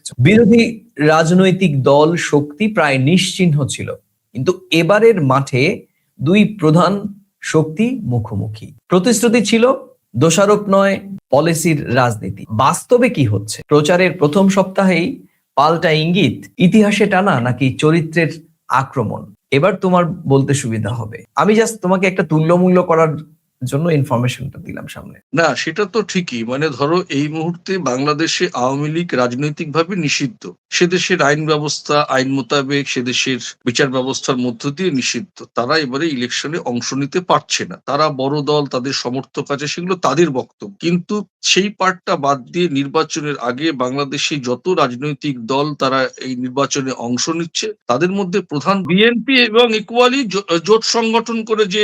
করেছে। বিরোধী রাজনৈতিক দল শক্তি প্রায় নিশ্চিহ্ন ছিল, কিন্তু এবারের মাঠে দুই প্রধান শক্তি মুখোমুখি। প্রতিশ্রুতি ছিল, দোষারোপ নয়, পলিসির রাজনীতি। বাস্তবে কি হচ্ছে? প্রচারের প্রথম সপ্তাহেই পাল্টা ইঙ্গিত, ইতিহাসে টানা নাকি চরিত্রের আক্রমণ? এবার তোমার বলতে সুবিধা হবে। আমি জাস্ট তোমাকে একটা তুল্যমূল্য করার জন্য ইনফরমেশনটা দিলাম সামনে। না, সেটা তো ঠিকই। ধরো এই মুহূর্তে বাংলাদেশে আওয়ামী লীগ রাজনৈতিকভাবে নিষিদ্ধ। সে দেশের আইন ব্যবস্থা, আইন মোতাবেক সে দেশের বিচার ব্যবস্থার মধ্য দিয়ে নিষিদ্ধ। তারা এবারে ইলেকশনে অংশ নিতে পারছে না। তারা বড় দল, তাদের সমর্থক আছে, সেগুলো তাদের বক্তব্য। কিন্তু সেই পার্টটা বাদ দিয়ে নির্বাচনের আগে বাংলাদেশে যত রাজনৈতিক দল তারা এই নির্বাচনে অংশ নিচ্ছে, তাদের মধ্যে প্রধান বিএনপি এবং ইকুয়ালি জোট সংগঠন করে যে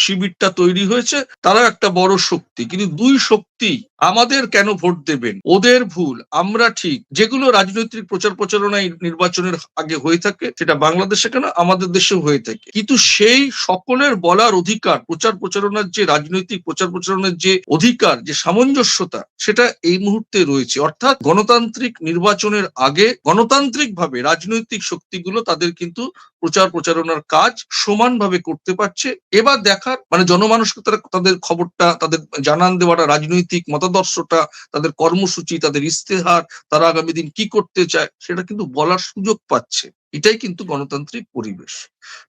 শিবিরটা তৈরি হয়েছে, তারা একটা বড় শক্তি। কিন্তু দুই শক্তি আমাদের কেন ভোট দেবেন, ওদের ভুল, আমরা ঠিক, যেগুলো রাজনৈতিক প্রচার প্রচারণায় নির্বাচনের আগে হয়ে থাকে, সেটা বাংলাদেশে কেন আমাদের দেশেও হয়ে থাকে। কিন্তু সেই সকলের বলার অধিকার, প্রচার প্রচারণার যে রাজনৈতিক প্রচার প্রচারণার যে অধিকার, যে সামঞ্জস্যতা, সেটা এই মুহূর্তে রয়েছে। অর্থাৎ গণতান্ত্রিক নির্বাচনের আগে গণতান্ত্রিকভাবে রাজনৈতিক শক্তিগুলো তাদের কিন্তু প্রচার প্রচারণার কাজ সমানভাবে করতে পারছে। এবার দেখার জনমানুষকে তারা তাদের খবরটা, তাদের জানান দেওয়াটা, রাজনৈতিক মতাদর্শটা, তাদের কর্মসূচি, তাদের ইস্তেহার, তারা আগামী দিন কি করতে চায়, সেটা কিন্তু বলার সুযোগ পাচ্ছে। এটাই কিন্তু গণতান্ত্রিক পরিবেশ।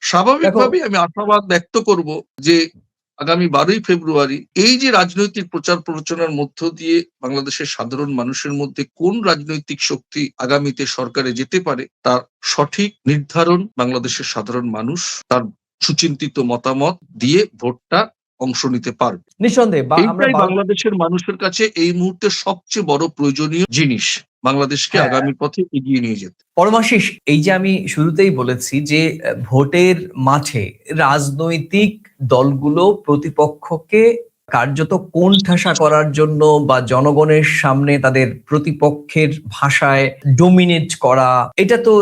স্বাভাবিকভাবেই আমি আশাবাদ ব্যক্ত করব যে আগামী 12ই ফেব্রুয়ারি এই যে রাজনৈতিক প্রচার প্রচারণার মধ্য দিয়ে বাংলাদেশের সাধারণ মানুষের মধ্যে কোন রাজনৈতিক শক্তি আগামীতে সরকারে যেতে পারে, তার সঠিক নির্ধারণ বাংলাদেশের সাধারণ মানুষ তার সুচিন্তিত মতামত দিয়ে ভোটটা অংশ নিতে পারবে। নিঃসন্দেহে এইটাই বাংলাদেশের মানুষের কাছে এই মুহূর্তে সবচেয়ে বড় প্রয়োজনীয় জিনিস, বাংলাদেশকে আগামী পথে এগিয়ে নিয়ে যেতে। পরমাশিস, এই যে আমি শুরুতেই বলেছি যে ভোটের মাঠে রাজনৈতিক দলগুলো প্রতিপক্ষকে কার্যত কোণঠাসা করার জন্য বা জনগণের সামনে তাদের প্রতিপক্ষের ভাষায় ডোমিনেট করা, এটা তো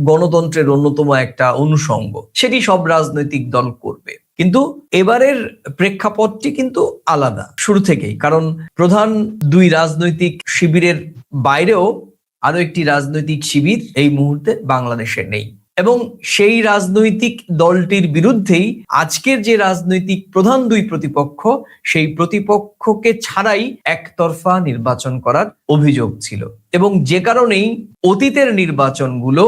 গণতন্ত্রের অন্যতম একটা অনুষঙ্গ। সেটি সব রাজনৈতিক দল করবে, কিন্তু এবারের প্রেক্ষাপটটি কিন্তু আলাদা শুরু থেকেই। কারণ প্রধান দুই রাজনৈতিক শিবিরের বাইরেও আরো একটি রাজনৈতিক শিবির এই মুহূর্তে বাংলাদেশে নেই, এবং সেই রাজনৈতিক দলটির বিরুদ্ধেই আজকের যে রাজনৈতিক প্রধান দুই প্রতিপক্ষ, সেই প্রতিপক্ষকে ছাড়াই একতরফা নির্বাচন করার অভিযোগ ছিল। এবং যে কারণেই অতীতের নির্বাচনগুলো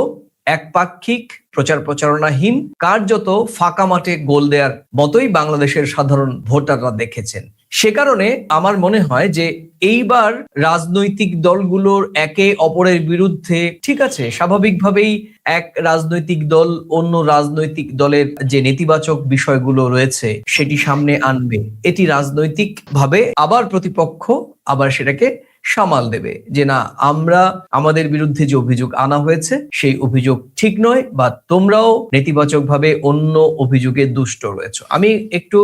একপাক্ষিক, প্রচার প্রচারণাহীন, কার্যত ফাঁকা মাঠে গোল দেওয়ার মতোই বাংলাদেশের সাধারণ ভোটাররা দেখেছেন। সে কারণে আমার মনে হয় যে এইবার রাজনৈতিক দলগুলোর একে অপরের বিরুদ্ধে, ঠিক আছে, স্বাভাবিকভাবেই এক রাজনৈতিক দল অন্য রাজনৈতিক দলের যে নেতিবাচক বিষয়গুলো রয়েছে সেটি সামনে আনবে। এটি রাজনৈতিক ভাবে আবার প্রতিপক্ষ আবার সেটাকে সামাল দেবে যে না, আমরা আমাদের বিরুদ্ধে যে অভিযোগ আনা হয়েছে সেই অভিযোগ ঠিক নয়, বা তোমরাও নেতিবাচক ভাবে অন্য অভিযোগে দুষ্ট রয়েছে। আমি একটু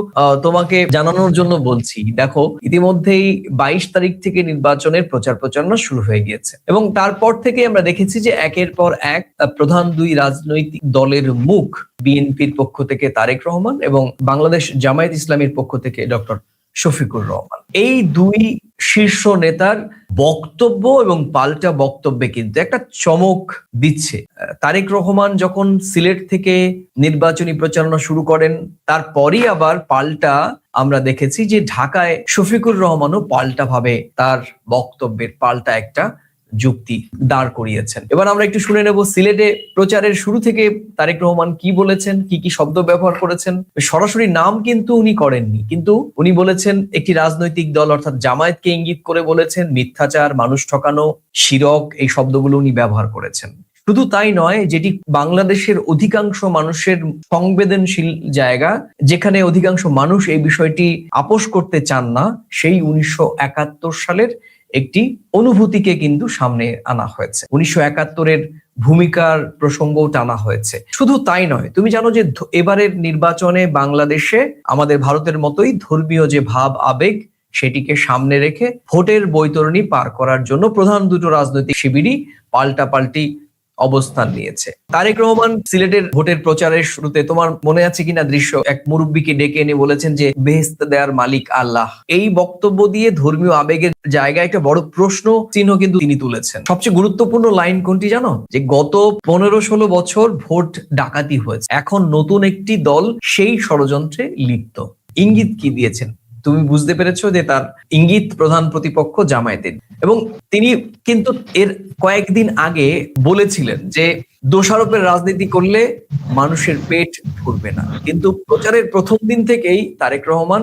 তোমাকে জানানোর জন্য বলছি, দেখো ইতিমধ্যেই 22 তারিখ থেকে নির্বাচনের প্রচার প্রচারণা শুরু হয়ে গিয়েছে, এবং তারপর থেকে আমরা দেখেছি যে একের পর এক প্রধান দুই রাজনৈতিক দলের মুখ, বিএনপির পক্ষ থেকে তারেক রহমান এবং বাংলাদেশ জামায়াত ইসলামীর পক্ষ থেকে ডক্টর শফিকুর রহমান, এই দুই শীর্ষ নেতার বক্তব্য এবং পাল্টা বক্তব্যে কিন্তু একটা চমক দিচ্ছে। তারেক রহমান যখন সিলেট থেকে নির্বাচনী প্রচারণা শুরু করেন, তারপরই আবার পাল্টা আমরা দেখেছি যে ঢাকায় শফিকুর রহমানও পাল্টা ভাবে তার বক্তব্যের পাল্টা একটা যুক্তি দাঁড় করিয়েছেন। এবার আমরা একটু শুনে নেব সিলেটে প্রচারের শুরু থেকে তারেক রহমান কি বলেছেন, কি কি শব্দ ব্যবহার করেছেন। সরাসরি নাম কিন্তু উনি করেননি, কিন্তু উনি বলেছেন একটি রাজনৈতিক দল অর্থাৎ জামায়াতকে ইঙ্গিত করে বলেছেন, মিথ্যাচার, মানুষ ঠকানো, শিরক, এই শব্দগুলো উনি ব্যবহার করেছেন। শুধু তাই নয়, যেটি বাংলাদেশের অধিকাংশ মানুষের সংবেদনশীল জায়গা, যেখানে অধিকাংশ মানুষ এই বিষয়টি আপোস করতে চান না, সেই 1971 সালের একটি অনুভূতিকে কিন্তু সামনে আনা হয়েছে। 1971-এর ভূমিকার প্রসঙ্গও টানা হয়েছে। শুধু তাই নয়, তুমি জানো যে এবারের নির্বাচনে বাংলাদেশে আমাদের ভারতের মতোই ধর্মীয় যে ভাব আবেগ, সেটিকে সামনে রেখে ভোটের বৈতরণী পার করার জন্য প্রধান দুটো রাজনৈতিক শিবিরই পাল্টাপাল্টি অবস্থান নিয়েছে। তারেক রহমান সিলেটের ভোটের প্রচারের শুরুতে তোমার মনে আছে কিনা দৃশ্য, এক মুরব্বীকে ডেকে এনে বলেছেন যে বেহেশত দেওয়ার মালিক আল্লাহ। এই বক্তব্য দিয়ে ধর্মীয় আবেগের জায়গায় একটা বড় প্রশ্ন চিহ্ন কিন্তু তিনি তুলেছেন। সবচেয়ে গুরুত্বপূর্ণ লাইন কোনটি জানো? যে গত 15-16 বছর ভোট ডাকাতি হয়েছে, এখন নতুন একটি দল সেই ষড়যন্ত্রে লিপ্ত। ইঙ্গিত কি দিয়েছেন? তুমি বুঝতে পেরেছো যে তার ইঙ্গিত প্রধান প্রতিপক্ষ জামায়াতের। এবং তিনি কিন্তু এর কয়েকদিন আগে বলেছিলেন যে দোষারোপের রাজনীতি করলে মানুষের পেট ভরবে না, কিন্তু প্রচারের প্রথম দিন থেকেই তারেক রহমান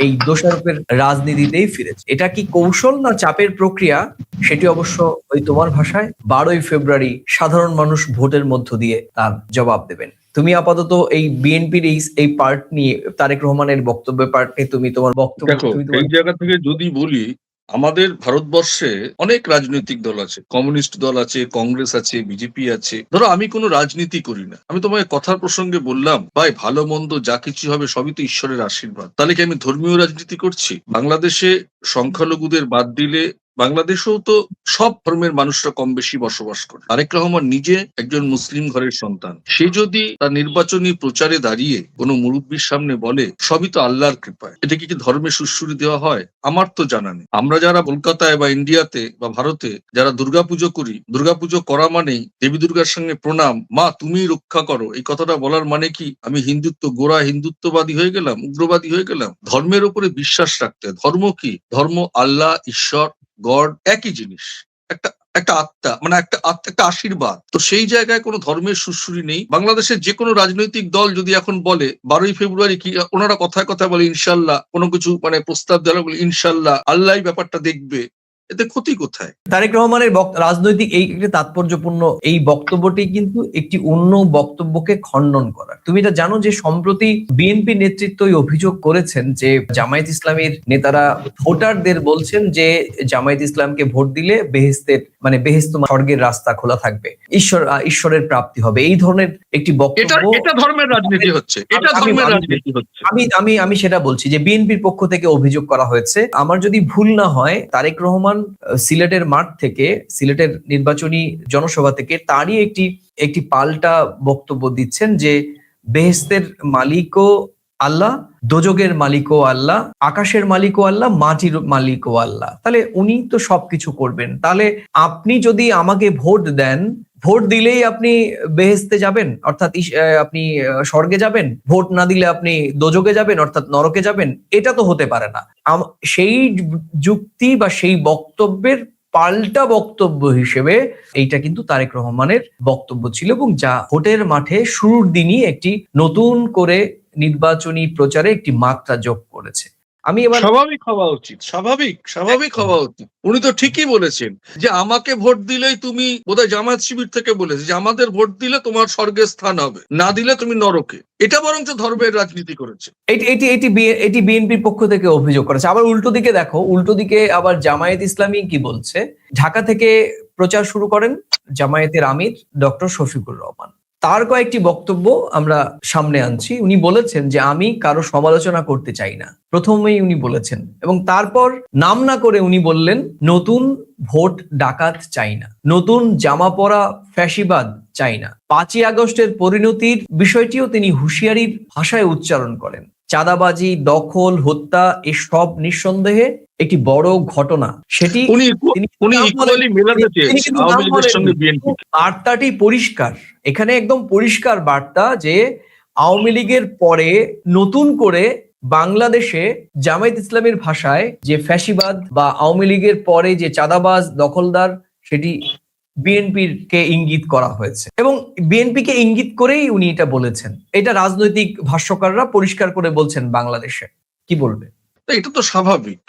এই দোষারোপের রাজনীতিতেই ফিরেছে। এটা কি কৌশল না চাপের প্রক্রিয়া? সেটি অবশ্য ওই তোমার ভাষায় 12ই ফেব্রুয়ারি সাধারণ মানুষ ভোটের মধ্য দিয়ে তার জবাব দেবেন। তুমি আপাতত এই বিএনপির এই পার্ট নিয়ে, তারেক রহমানের বক্তব্যের পার্ট নিয়ে তুমি তোমার বক্তব্য দেখো, এই জায়গা থেকে যদি বলি, আমাদের ভারতবর্ষে অনেক রাজনৈতিক দল আছে, কমিউনিস্ট দল আছে, কংগ্রেস আছে, বিজেপি আছে। ধরো আমি কোনো রাজনীতি করি না, আমি তোমাকে কথার প্রসঙ্গে বললাম ভাই ভালো মন্দ যা কিছু হবে সবই তো ঈশ্বরের আশীর্বাদ। তাহলে কি আমি ধর্মীয় রাজনীতি করছি? বাংলাদেশে সংখ্যালঘুদের বাদ দিলে বাংলাদেশেও তো সব ধর্মের মানুষরা কম বেশি বসবাস করে। তারেক রহমান নিজে একজন মুসলিম ঘরের সন্তান, সে যদি তার নির্বাচনী প্রচারে দাঁড়িয়ে কোনো মুরব্বীর সামনে বলে সবই তো আল্লাহর কৃপায়, এটা কি ধর্মে সুশ্রুতি দেওয়া হয়? আমার তো জানা নেই। আমরা যারা কলকাতায় বা ইন্ডিয়াতে বা ভারতে যারা দুর্গাপুজো করি, দুর্গাপুজো করা মানেই দেবী দুর্গার সঙ্গে প্রণাম, মা তুমি রক্ষা করো, এই কথাটা বলার মানে কি আমি গোড়া হিন্দুত্ববাদী হয়ে গেলাম, উগ্রবাদী হয়ে গেলাম? ধর্মের উপরে বিশ্বাস রাখতে, ধর্ম কি? ধর্ম আল্লাহ, ঈশ্বর, গড একই জিনিস, একটা একটা আত্মা, মানে একটা আশীর্বাদ। তো সেই জায়গায় কোনো ধর্মের সুশ্রুতি নেই। বাংলাদেশের যে কোনো রাজনৈতিক দল যদি এখন বলে 12ই ফেব্রুয়ারি কি, ওনারা কথায় কথায় বলে ইনশাল্লাহ, কোনো কিছু মানে প্রস্তাব দেওয়া বলে ইনশাল্লাহ, আল্লাহ ব্যাপারটা দেখবে, এতে ক্ষতি কোথায়? তারেক রহমানের রাজনৈতিক এই একটা তাৎপর্যপূর্ণ এই বক্তব্যটি কিন্তু একটি অন্য বক্তব্যকে খণ্ডন করা। তুমি এটা জানো যে সম্প্রতি বিএনপি নেতৃত্বই অভিযোগ করেছেন যে জামায়াত ইসলামীর নেতারা ভোটারদের বলছেন যে জামায়াত ইসলামকে ভোট দিলে বেহেশত স্বর্গের রাস্তা খোলা থাকবে, ঈশ্বরের প্রাপ্তি হবে। এই ধরনের একটি বক্তব্য, এটা ধর্মের রাজনীতি হচ্ছে, এটা ধর্মের রাজনীতি হচ্ছে। আমি সেটা বলছি যে বিএনপির পক্ষ থেকে অভিযোগ করা হয়েছে। আমার যদি ভুল না হয়, তারেক রহমান সিলেটের মাঠ থেকে, সিলেটের নির্বাচনী জনসভা থেকে তারই একটি পাল্টা বক্তব্য দিচ্ছেন যে বেহেশতের মালিকও আল্লাহ, দোজখের মালিকও আল্লাহ, আকাশের মালিকও আল্লাহ, মাটির মালিকও আল্লাহ। তাহলে উনি তো সবকিছু করবেন। তাহলে আপনি যদি আমাকে ভোট দেন, ভোট দিলেই আপনি বেহেশতে যাবেন, অর্থাৎ আপনি স্বর্গে যাবেন, ভোট না দিলে আপনি দোজখে যাবেন, অর্থাৎ নরকে যাবেন। এটা তো হতে পারে না। সেই যুক্তি বা সেই বক্তব্যের পাল্টা বক্তব্য হিসেবে এইটা কিন্তু তারেক রহমানের বক্তব্য ছিল, এবং যা ভোটের মাঠে শুরুর দিনই একটি নতুন করে নির্বাচনী প্রচারে একটি মাত্রা যোগ করেছে। আমি এবার স্বাভাবিক হওয়া উচিত, স্বাভাবিক হওয়া উচিত। উনি তো ঠিকই বলেছেন যে আমাকে ভোট দিলেই তুমি, বোধহয় জামায়াত শিবির থেকে বলেছে যে আমাদের ভোট দিলে তোমার স্বর্গের স্থান হবে, না দিলে তুমি নরকে। এটা বরঞ্চ ধর্মের রাজনীতি করেছে। এটি বিএনপির পক্ষ থেকে অভিযোগ করেছে। আবার উল্টো দিকে দেখো, উল্টো দিকে আবার জামায়াত ইসলামী কি বলছে। ঢাকা থেকে প্রচার শুরু করেন জামায়াতের আমির ডক্টর শফিকুর রহমান। তার কয়েকটি বক্তব্য আমরা সামনে আনছি। উনি বলেছেন যে আমি কারো সমালোচনা করতে চাই না, প্রথমেই উনি বলেছেন, এবং তারপর নাম না করে উনি বললেন নতুন ভোট ডাকাত চাই না, নতুন জামা পরা ফ্যাসিবাদ চাই না। 5ই আগস্টের পরিণতির বিষয়টিও তিনি হুঁশিয়ারির ভাষায় উচ্চারণ করেন। চাঁদাবাজি, দখল, হত্যা এসব নিঃসন্দেহে একটি বড় ঘটনা, সেটি বার্তাটি পরিষ্কার। এখানে একদম পরিষ্কার বার্তা যে আওয়ামী লীগের পরে নতুন করে বাংলাদেশে জামায়াত ইসলামের ভাষায় যে ফ্যাসিবাদ বা আওয়ামী লীগের পরে যে চাঁদাবাজ, দখলদার, সেটি বিএনপির কে ইঙ্গিত করা হয়েছে, এবং বিএনপি কে ইঙ্গিত করেই উনি এটা বলেছেন। এটা রাজনৈতিক ভাষ্যকাররা পরিষ্কার করে বলছেন বাংলাদেশে। কি বলবে? এটা তো স্বাভাবিক,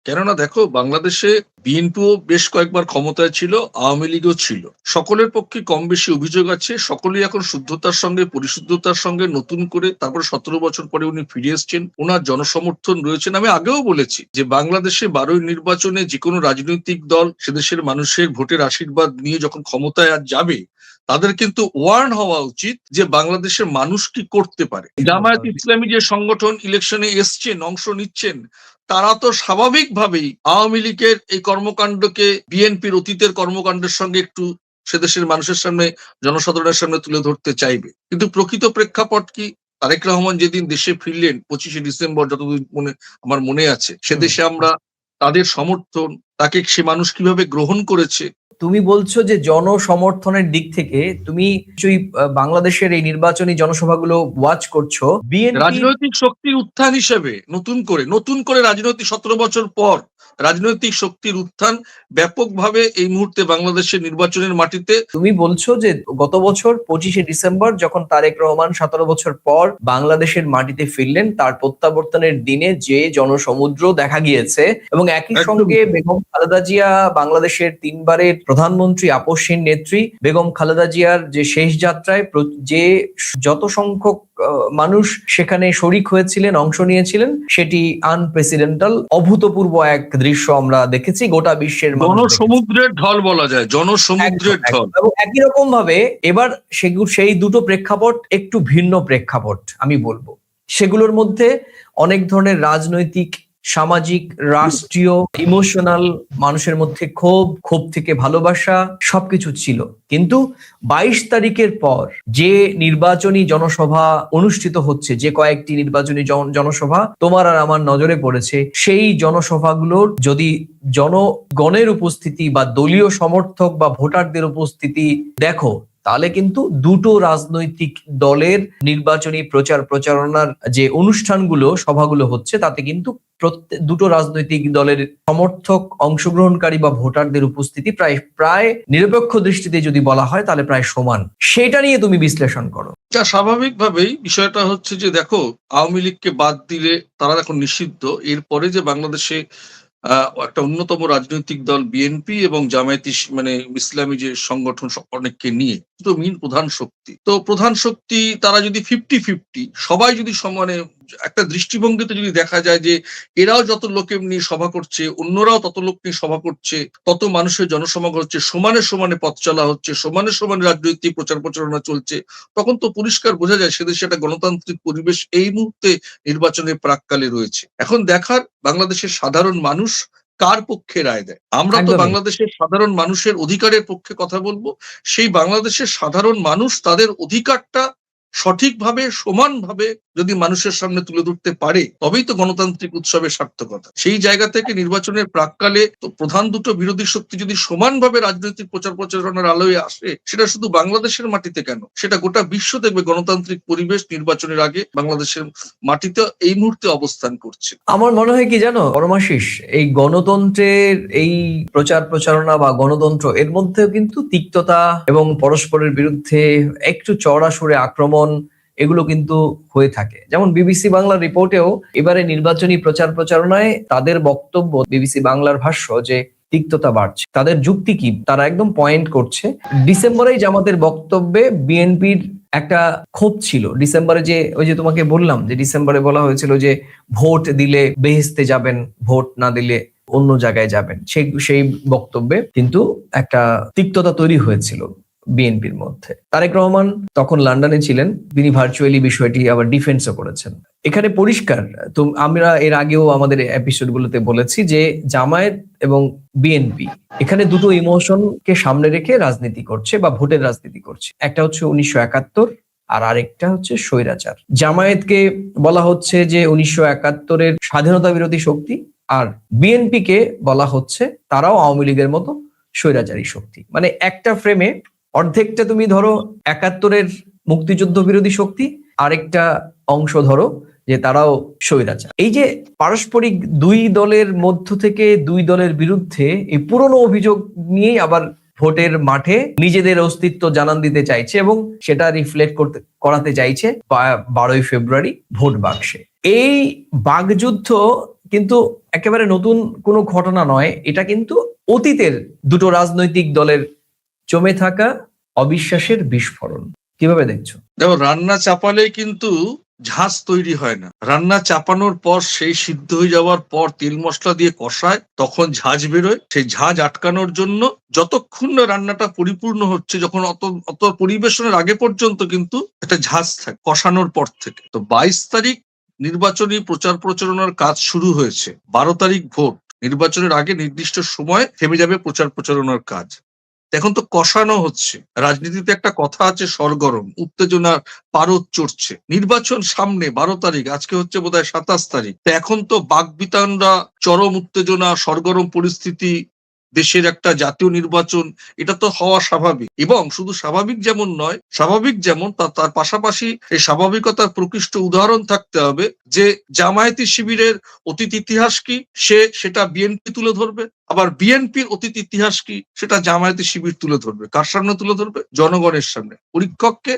কেননা দেখো বাংলাদেশে বিএনপিও বেশ কয়েকবার ক্ষমতায় ছিল, আওয়ামী লীগও ছিল। সকলের পক্ষে কম বেশি অভিযোগ আছে, সকলেই এখন শুদ্ধতার সঙ্গে পরিশুদ্ধতার সঙ্গে নতুন করে তারপরে 17 বছর পরে উনি ফিরে এসছেন, ওনার জনসমর্থন রয়েছেন। আমি আগেও বলেছি যে বাংলাদেশে 12ই নির্বাচনে যে কোনো রাজনৈতিক দল সে দেশের মানুষের ভোটের আশীর্বাদ নিয়ে যখন ক্ষমতায় আর যাবে, তাদের কিন্তু ওয়ার্ন হওয়া উচিত যে বাংলাদেশের মানুষ কি করতে পারে। জামায়াত ইসলামী যে সংগঠন ইলেকশনে এসছেন, অংশ নিচ্ছেন, তারা তো স্বাভাবিকভাবেই আওয়ামী লীগের এই কর্মকাণ্ডকে বিএনপির অতীতের কর্মকাণ্ডের সঙ্গে একটু সে দেশের মানুষের সামনে, জনসাধারণের সামনে তুলে ধরতে চাইবে। কিন্তু প্রকৃত প্রেক্ষাপট কি? তারেক রহমান যেদিন দেশে ফিরলেন 25শে ডিসেম্বর, যতদূর আমার মনে আছে, সে হুম। দেশে আমরা তাদের সমর্থন, তাকে সে মানুষ কিভাবে গ্রহণ করেছে। তুমি বলছো যে জনসমর্থনের দিক থেকে তুমি নিশ্চয়ই বাংলাদেশের এই নির্বাচনী জনসভাগুলো ওয়াচ করছো। বিএনপি রাজনৈতিক শক্তির উত্থান হিসেবে নতুন করে রাজনৈতিক 17 বছর পর রাজনৈতিক শক্তির উত্থান ব্যাপকভাবে এই মুহূর্তে বাংলাদেশের নির্বাচনের মাটিতে। তুমি বলছো যে গত বছর 25শে ডিসেম্বর যখন তারেক রহমান 17 বছর পর বাংলাদেশের মাটিতে ফিরলেন, তার প্রত্যাবর্তনের দিনে যে জনসমুদ্র দেখা গিয়েছে, এবং একই একদম সঙ্গে বেগম খালেদা জিয়া, বাংলাদেশের 3বারের প্রধানমন্ত্রী, আপসহীন নেত্রী বেগম খালেদা জিয়ার যে শেষ যাত্রায় যে যত সংখ্যক মানুষ সেখানে শরিক হয়েছিলেন, অংশ নিয়েছিলেন, সেটি আনপ্রেসিডেন্টাল, অভূতপূর্ব এক দৃশ্য আমরা দেখেছি, গোটা বিশ্বের মানুষ দেখেছে। জনসমুদ্রের ঢল বলা যায়, জনসমুদ্রের একদম, ঢল। একদম। এবং একই রকম ভাবে এবার সেই দুটো প্রেক্ষাপট একটু ভিন্ন প্রেক্ষাপট আমি বলবো। সেগুলোর মধ্যে অনেক ধরনের রাজনৈতিক, সামাজিক, রাষ্ট্রীয়, ইমোশনাল, মানুষের মধ্যে ক্ষোভ থেকে ভালোবাসা সবকিছু ছিল। কিন্তু 22 তারিখের পর যে নির্বাচনী জনসভা অনুষ্ঠিত হচ্ছে, যে কয়েকটি নির্বাচনী জনসভা তোমার আর আমার নজরে পড়েছে, সেই জনসভাগুলোর যদি জনগণের উপস্থিতি বা দলীয় সমর্থক বা ভোটারদের উপস্থিতি দেখো, তাহলে কিন্তু দুটো রাজনৈতিক দলের নির্বাচনী প্রচারণার যে অনুষ্ঠানগুলো, সভাগুলো হচ্ছে, তাতে কিন্তু দুটো রাজনৈতিক দলের সমর্থক, অংশগ্রহণকারী বা ভোটারদের উপস্থিতি প্রায় নিরপেক্ষ দৃষ্টিতে যদি বলা হয় তাহলে প্রায় সমান। সেটা নিয়ে তুমি বিশ্লেষণ করো। যা স্বাভাবিকভাবেই বিষয়টা হচ্ছে যে দেখো, আওয়ামী লীগকে বাদ দিলে তারা এখন নিষিদ্ধ। এরপরে যে বাংলাদেশে একটা অন্যতম রাজনৈতিক দল বিএনপি এবং জামায়াত মানে ইসলামী যে সংগঠন, অনেককে নিয়ে তো প্রধান শক্তি, প্রধান শক্তি তারা যদি 50-50 সবাই যদি সমানে একটা দৃষ্টিভঙ্গিতে যদি দেখা যায় যে এরাও যত লোকে নিয়ে সভা করছে, অন্যরাও তত লোক নিয়ে সভা করছে, তত মানুষের জনসমাগম হচ্ছে, সমানে সমানে পথ চলা হচ্ছে, সমানে সমানে রাজনৈতিক প্রচারণা চলছে, তখন তো পরিষ্কার বোঝা যায় সেদেশে একটা গণতান্ত্রিক পরিবেশ এই মুহূর্তে নির্বাচনের প্রাক্কালে রয়েছে। এখন দেখার বাংলাদেশের সাধারণ মানুষ কার পক্ষে রায় দেয়। আমরা তো একদমই। বাংলাদেশের সাধারণ মানুষের অধিকারের পক্ষে কথা বলবো। সেই বাংলাদেশের সাধারণ মানুষ তাদের অধিকারটা সঠিকভাবে, সমানভাবে যদি মানুষের সামনে তুলে ধরতে পারে, তবেই তো গণতান্ত্রিক উৎসবের সার্থকতা। সেই জায়গা থেকে নির্বাচনের প্রাক্কালে তো প্রধান দুটো বিরোধী শক্তি যদি সমানভাবে রাজনৈতিক প্রচারণার আলোয় আসে, সেটা শুধু বাংলাদেশের মাটিতে কেন, সেটা গোটা বিশ্ব দেখবে গণতান্ত্রিক পরিবেশ নির্বাচনের আগে বাংলাদেশের মাটিতে এই মুহূর্তে অবস্থান করছে। আমার মনে হয় কি জানো পরমাশিস, এই গণতন্ত্রের এই প্রচারণা বা গণতন্ত্র, এর মধ্যেও কিন্তু তিক্ততা এবং পরস্পরের বিরুদ্ধে একটু চড়া সুরে আক্রমণ, এগুলো কিন্তু হয়ে থাকে। যেমন বিবিসি বাংলার রিপোর্টেও এবারে নির্বাচনী প্রচারণায় তাদের বক্তব্য, বিবিসি বাংলার ভাষ্য, যে তিক্ততা বাড়ছে। তাদের যুক্তি কি, তারা একদম পয়েন্ট করছে, ডিসেম্বরেই জামাতের বক্তব্যে বিএনপির একটা ক্ষোভ ছিল। ডিসেম্বরে যে ওই যে তোমাকে বললাম যে ডিসেম্বরে বলা হয়েছিল যে ভোট দিলে বেহেশতে যাবেন, ভোট না দিলে অন্য জায়গায় যাবেন, সেই বক্তব্যে কিন্তু একটা তিক্ততা তৈরি হয়েছিল বিএনপির মধ্যে। তারেক রহমান তখন লন্ডনে ছিলেন, তিনি ভার্চুয়ালি বিষয়টি আবার ডিফেন্সও করেছেন। এখানে পরিষ্কার, তো আমরা এর আগেও আমাদের এপিসোডগুলোতে বলেছি যে জামায়াত এবং বিএনপি এখানে দুটো ইমোশনকে সামনে রেখে রাজনীতি করছে বা ভোটের রাজনীতি করছে। একটা হচ্ছে 1971 আর আরেকটা হচ্ছে স্বৈরাচার। জামায়াতকে বলা হচ্ছে যে 1971-এর স্বাধীনতা বিরোধী শক্তি, আর বিএনপি কে বলা হচ্ছে তারাও আওয়ামী লীগের মতো স্বৈরাচারী শক্তি। মানে একটা ফ্রেমে অর্ধেকটা তুমি ধরো 71-এর মুক্তিযুদ্ধ বিরোধী শক্তি, আরেকটা অংশ ধরো যে তারাও স্বৈরাচার। এই যে পারস্পরিক দুই দলের মধ্য থেকে দুই দলের বিরুদ্ধে এই পুরনো অভিযোগ নিয়েই আবার ভোটের মাঠে নিজেদের অস্তিত্ব জানান দিতে চাইছে এবং সেটা রিফ্লেক্ট করাতে চাইছে 12ই ফেব্রুয়ারি ভোট বাক্সে। এই বাকযুদ্ধ কিন্তু একেবারে নতুন কোনো ঘটনা নয়, এটা কিন্তু অতীতের দুটো রাজনৈতিক দলের জমে থাকা অবিশ্বাসের বিস্ফোরণ। কিভাবে দেখছো? দেখো, রান্না চাপালে কিন্তু ঝাঁজ তৈরি হয় না। রান্না চাপানোর পর সেই সিদ্ধ হয়ে যাওয়ার পর তেল মশলা দিয়ে কষায়, তখন ঝাঁজ বেরোয়। সেই ঝাঁজ আটকানোর জন্য যতক্ষণ না রান্নাটা পরিপূর্ণ হচ্ছে, যখন অত পরিবেশনের আগে পর্যন্ত কিন্তু একটা ঝাঁজ থাকে কষানোর পর থেকে। তো 22 তারিখ নির্বাচনী প্রচারণার কাজ শুরু হয়েছে, 12 তারিখ ভোট। নির্বাচনের আগে নির্দিষ্ট সময় থেমে যাবে প্রচারণার কাজ। এখন তো কষানো হচ্ছে। রাজনীতিতে একটা কথা আছে, সরগরম, উত্তেজনার পারদ চড়ছে। নির্বাচন সামনে, 12 তারিখ, আজকে হচ্ছে বোধহয় 27 তারিখ। তো এখন তো বাকবিতণ্ডা, চরম উত্তেজনা, সরগরম পরিস্থিতি, দেশের একটা জাতীয় নির্বাচন, এটা তো হওয়া স্বাভাবিক। এবং শুধু স্বাভাবিক যেমন নয়, স্বাভাবিক যেমন তার পাশাপাশি এই স্বাভাবিকতার প্রকৃষ্ট উদাহরণ থাকতে হবে যে জামায়াতি শিবিরের অতীত ইতিহাস কি সেটা বিএনপি তুলে ধরবে, আবার বিএনপির অতীত ইতিহাস কি সেটা জামায়াতি শিবির তুলে ধরবে। কার সামনে তুলে ধরবে? জনগণের সামনে। পরীক্ষককে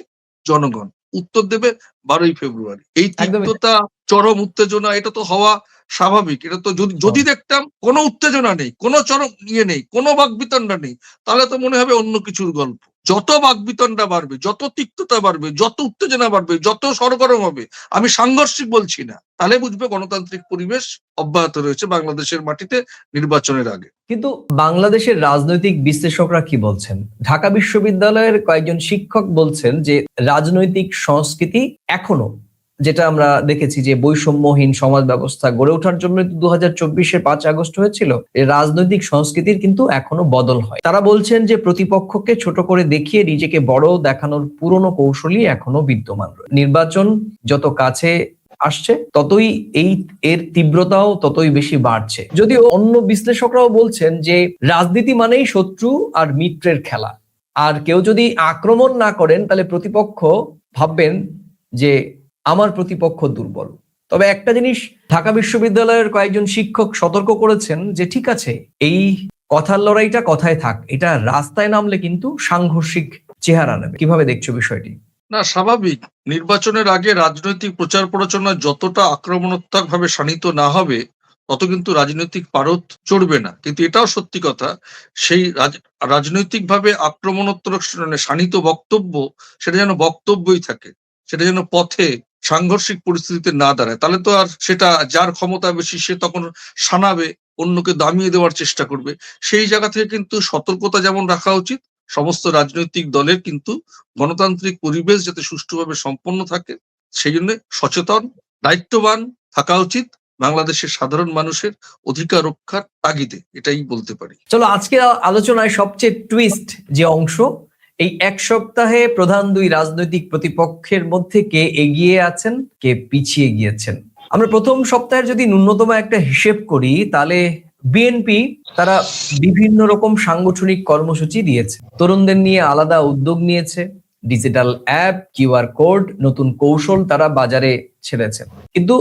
জনগণ। উত্তর দেবে 12ই ফেব্রুয়ারি। এই একদমই তাই। তিক্ততা, চরম উত্তেজনা, এটা তো হওয়া স্বাভাবিক। এটা তো যদি দেখতাম কোনো উত্তেজনা নেই, কোনো চরম নেই, কোনো বাকবিতণ্ডা নেই, তাহলে তো মনে হবে অন্য কিছুর গল্প। যত বাকবিতণ্ডা বাড়বে, যত তিক্ততা বাড়বে, যত উত্তেজনা বাড়বে, যত সরগরম হবে, আমি সাংঘর্ষিক বলছি না, তাহলে বুঝবে গণতান্ত্রিক পরিবেশ অব্যাহত রয়েছে বাংলাদেশের মাটিতে নির্বাচনের আগে। কিন্তু বাংলাদেশের রাজনৈতিক বিশ্লেষকরা কি বলছেন? ঢাকা বিশ্ববিদ্যালয়ের কয়েকজন শিক্ষক বলছেন যে রাজনৈতিক সংস্কৃতি এখনো, যেটা আমরা দেখেছি যে বৈষম্যহীন সমাজ ব্যবস্থা গড়ে ওঠার জন্য 2024-এর 5 আগস্ট হয়েছিল, এই রাজনৈতিক সংস্কৃতির কিন্তু এখনো বদল হয়। তারা বলছেন যে প্রতিপক্ষকে ছোট করে দেখিয়ে নিজেকে বড় দেখানোর পুরনো কৌশলই এখনো বিদ্যমান। নির্বাচন যত কাছে আসছে ততই এর তীব্রতাও ততই বেশি বাড়ছে। যদিও অন্য বিশ্লেষকরাও বলছেন যে রাজনীতি মানেই শত্রু আর মিত্রের খেলা, আর কেউ যদি আক্রমণ না করেন তাহলে প্রতিপক্ষ ভাববেন যে আমার প্রতিপক্ষ দুর্বল। তবে একটা জিনিস ঢাকা বিশ্ববিদ্যালয়ের কয়েকজন শিক্ষক সতর্ক করেছেন যে ঠিক আছে, এই কথার লড়াইটা কথায় থাক, এটা রাস্তায় নামলে কিন্তু সাংঘর্ষিক চেহারা নেবে। কিভাবে দেখছো বিষয়টি? না, স্বাভাবিক। নির্বাচনের আগে রাজনৈতিক প্রচার প্রচারণা যতটা আক্রমণাত্মক ভাবে শাণিত না হবে, তত কিন্তু রাজনৈতিক পারদ চড়বে না। কিন্তু এটাও সত্যি কথা, সেই রাজনৈতিকভাবে আক্রমণোত্তর শাণিত বক্তব্য, সেটা যেন বক্তব্যই থাকে, সেটা যেন পথে সাংঘর্ষিক পরিস্থিতিতে না দাঁড়ায়। তাহলে তো আর সেটা যার ক্ষমতা বেশি সে তখন শানাবে, অন্যকে দামিয়ে দেওয়ার চেষ্টা করবে। সেই জায়গা থেকে কিন্তু সতর্কতা যেমন রাখা উচিত, সমস্ত রাজনৈতিক দলের কিন্তু গণতান্ত্রিক পরিবেশ যাতে সুষ্ঠুভাবে সম্পন্ন থাকে, সেই জন্য সচেতন, দায়িত্ববান থাকা উচিত বাংলাদেশের সাধারণ মানুষের অধিকার রক্ষার তাগিদে, এটাই বলতে পারি। চলো আজকের আলোচনায় সবচেয়ে টুইস্ট যে অংশ, এই এক সপ্তাহে প্রধান দুই রাজনৈতিক প্রতিপক্ষের মধ্যে কে এগিয়ে আছেন, কে পিছিয়ে গিয়েছেন। আমরা প্রথম সপ্তাহের যদি ন্যূনতম একটা হিসেব করি তাহলে বিএনপি তারা বিভিন্ন রকম সাংগঠনিক কর্মসূচি দিয়েছে, তরুণদের নিয়ে আলাদা উদ্যোগ নিয়েছে, ডিজিটাল অ্যাপ, কিউআর কোড, নতুন কৌশল তারা বাজারে ছেড়েছে। কিন্তু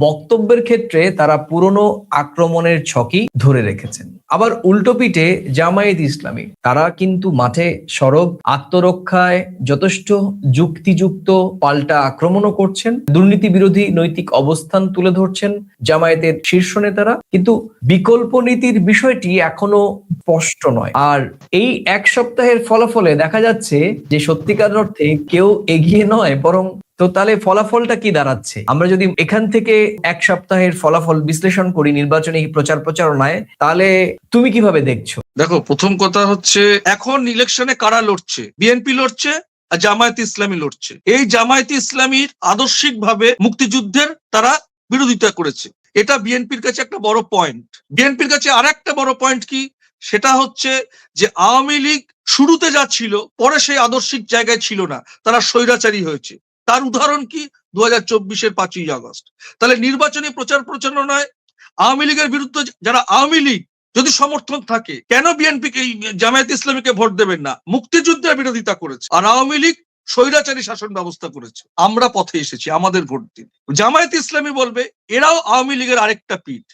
বক্তব্যের ক্ষেত্রে তারা পুরনো আক্রমণের ছকই ধরে রেখেছেন। আবার উল্টো পিঠে জামায়াত ইসলামী তারা কিন্তু মাঠে সরব, আত্মরক্ষায় যথেষ্ট যুক্তিযুক্ত পাল্টা আক্রমণও করছেন, দুর্নীতি বিরোধী নৈতিক অবস্থান তুলে ধরছেন জামায়াতের শীর্ষ নেতারা। কিন্তু বিকল্প নীতির বিষয়টি এখনো স্পষ্ট নয়। আর এই এক সপ্তাহের ফলাফলে দেখা যাচ্ছে যে সত্যিকার অর্থে কেউ এগিয়ে নয়, বরং তো তাহলে ফলাফলটা কি দাঁড়াচ্ছে? আমরা যদি এখান থেকে এক সপ্তাহের ফলাফল বিশ্লেষণ করি নির্বাচনী প্রচার প্রচারণায়, তাহলে তুমি কিভাবে দেখছো? দেখো, প্রথম কথা হচ্ছে এখন ইলেকশনে কারা লড়ছে? বিএনপি লড়ছে আর জামায়াতে ইসলামী লড়ছে। এই জামায়াতে ইসলামীর আদর্শিকভাবে মুক্তিযুদ্ধের তারা বিরোধিতা করেছে, এটা বিএনপির কাছে একটা বড় পয়েন্ট। বিএনপির কাছে আর একটা বড় পয়েন্ট কি, সেটা হচ্ছে যে আওয়ামী লীগ শুরুতে যা ছিল পরে সেই আদর্শিক জায়গায় ছিল না, তারা স্বৈরাচারী হয়েছে। তার উদাহরণ কি? 2024-এর 5ই আগস্ট। তাহলে নির্বাচনী প্রচার প্রচারণায় আওয়ামী লীগের বিরুদ্ধে যারা আওয়ামী লীগ যদি সমর্থন থাকে, কেন বিএনপিকে, জামায়াত ইসলামীকে ভোট দেবেন না? মুক্তিযুদ্ধের বিরোধিতা করেছে, আর আওয়ামী লীগ স্বৈরাচারী শাসন ব্যবস্থা করেছে। আমরা পথে এসেছি, আমাদের ভোট দিন। জামায়াত ইসলামী বলবে এরাও আওয়ামী লীগের আরেকটা পিঠ।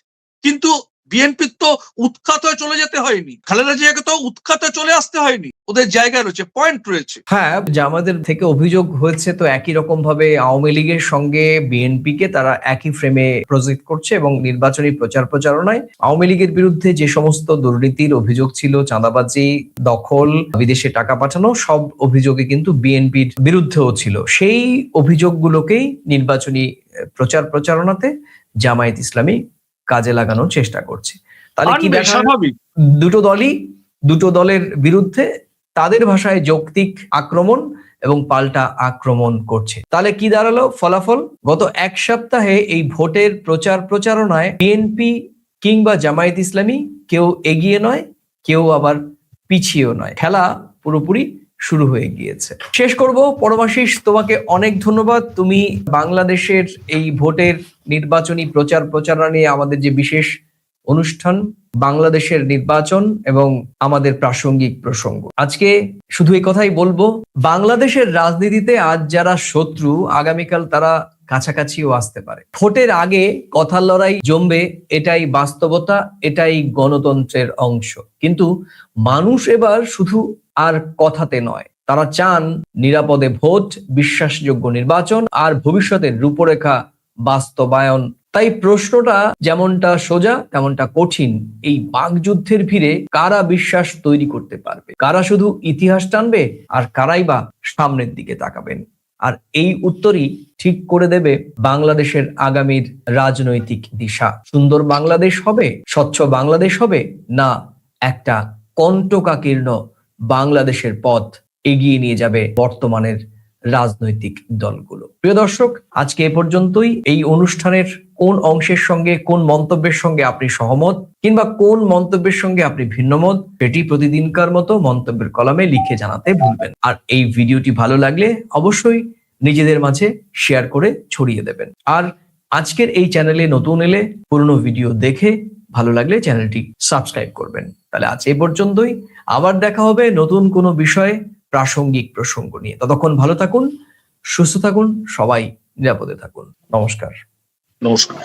কিন্তু বিএনপির তো উৎখাত হয়ে চলে যেতে হয়নি, খালেদা জিয়াকে তো উৎখাত হয়ে চলে আসতে হয়নি, ওদের জায়গা রয়েছে, পয়েন্ট রয়েছে। হ্যাঁ, জামায়াতের থেকে অভিযোগ হয়েছে তো একই রকম ভাবে আওয়ামী লীগের সঙ্গে বিএনপি কে তারা একই ফ্রেমে প্রজেক্ট করছে, এবং নির্বাচনী প্রচার প্রচারণায় আওয়ামী লীগের বিরুদ্ধে যে সমস্ত দুর্নীতির অভিযোগ ছিল, চাঁদাবাজি, দখল, বিদেশে টাকা পাঠানো, সব অভিযোগে কিন্তু বিএনপির বিরুদ্ধেও ছিল। সেই অভিযোগগুলোকেই নির্বাচনী প্রচার প্রচারণাতে জামায়াত ইসলামী কাজে লাগানোর চেষ্টা করছে। তাহলে কি দেখা, স্বাভাবিক দুটো দলের বিরুদ্ধে তাদের ভাষায় যৌক্তিক আক্রমণ এবং পাল্টা আক্রমণ করছে। তাহলে কি দাঁড়ালো ফলাফল? গত এক সপ্তাহে এই ভোটের প্রচার প্রচারণায় বিএনপি কিংবা জামায়াত ইসলামী কেউ এগিয়ে নয়, কেউ আবার পিছিয়েও নয়, খেলা পুরোপুরি শুরু হয়ে গিয়েছে। শেষ করব, পরমাশিস তোমাকে অনেক ধন্যবাদ। তুমি বাংলাদেশের এই ভোটের নির্বাচনী প্রচারণা নিয়ে আমাদের যে বিশেষ অনুষ্ঠান বাংলাদেশের নির্বাচন এবং আমাদের প্রাসঙ্গিক প্রসঙ্গ, আজকে শুধু এই কথাই বলবো, বাংলাদেশের রাজনীতিতে আজ যারা শত্রু, আগামীকাল তারা কাছাকাছিও আসতে পারে। ভোটের আগে কথার লড়াই জমবে, এটাই বাস্তবতা, এটাই গণতন্ত্রের অংশ। কিন্তু মানুষ এবার শুধু আর কথাতে নয়, তারা চান নিরাপদে ভোট, বিশ্বাসযোগ্য নির্বাচন আর ভবিষ্যতের রূপরেখা বাস্তবায়ন। তাই প্রশ্নটা যেমনটা সোজা তেমনটা কঠিন, এই বাকযুদ্ধের ভিড়ে কারা বিশ্বাস তৈরি করতে পারবে, কারা শুধু ইতিহাস টানবে আর কারাই বা সামনের দিকে তাকাবেন। আর এই উত্তরই ঠিক করে দেবে বাংলাদেশের আগামীর রাজনৈতিক দিশা। সুন্দর বাংলাদেশ হবে, স্বচ্ছ বাংলাদেশ হবে, না একটা কণ্টকাকীর্ণ বাংলাদেশের পথ এগিয়ে নিয়ে যাবে বর্তমানের রাজনৈতিক দলগুলো। প্রিয় দর্শক, আজকে এ পর্যন্তই। এই অনুষ্ঠানের কোন অংশের সঙ্গে, কোন মন্তব্যের সঙ্গে আপনি সহমত কিংবা কোন মন্তব্যের সঙ্গে আপনি ভিন্নমত, সেটি প্রতিদিনকার মতো মন্তব্যের কলামে লিখে জানাতে ভুলবেন। আর এই ভিডিওটি ভালো লাগলে অবশ্যই নিজেদের মাঝে শেয়ার করে ছড়িয়ে দেবেন। আর আজকের এই চ্যানেলে নতুন এলে পুরনো ভিডিও দেখে ভালো লাগলে চ্যানেলটি সাবস্ক্রাইব করবেন। তাহলে আজ এই পর্যন্তই, আবার দেখা হবে নতুন কোনো বিষয়ে, প্রাসঙ্গিক প্রসঙ্গ নিয়ে। ততক্ষণ ভালো থাকুন, সুস্থ থাকুন, সবাই নিরাপদে থাকুন। নমস্কার। নমস্কার।